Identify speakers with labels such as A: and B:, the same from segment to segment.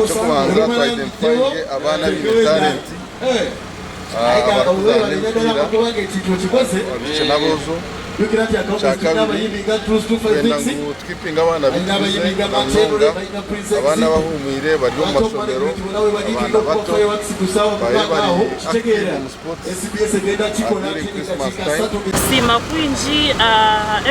A: kubanza twaidentifaye abana b'imitalenti abakina bozo cyakabiri kwenda ngo twipinga abana bituze abana bahumire bari mu masomero abana bato bari mu sport
B: sima kwinji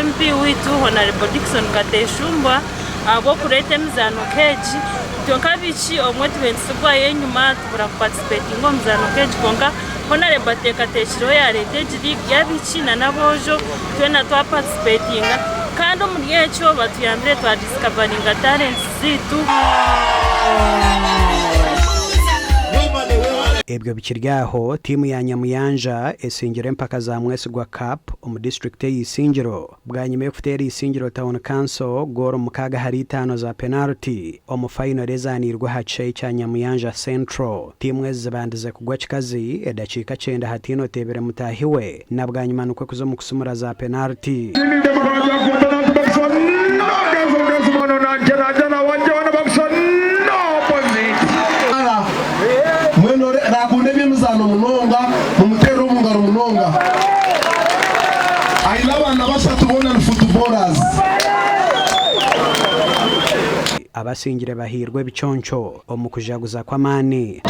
B: MP witu Honorable Dickson Kateshumbwa abo kurete mzano keji tonka bichi omwe twentsubwa yenyuma tubura participate ngo mzano keji konka Honorable Tekateshiro ya Heritage League yabichi na nabojo twena twa participatinga kandi muri yecho batuyambire twa discoveringa talents zitu.
C: Ebyo bikiryaho timu ya Nyamuyanja esingiro empaka za Mwesigwa Cup mu district y'Isingiro bwanyuma yo kufutera Isingiro Town Council goro mukaga hari 5 za penalty omu final ezanirwa hace cya Nyamuyanja Central timu ezibandize kugwa kikazi edakika 9 hatino tebere mutahiwe na bwanyuma nuko kuzo mu kusumura za penalty
D: rakunde bimuzano munonga mumutero mungaro munonga ayilabana bashatu bona footballers
C: abasingire bahirwe biconco omukujaguza kw'amani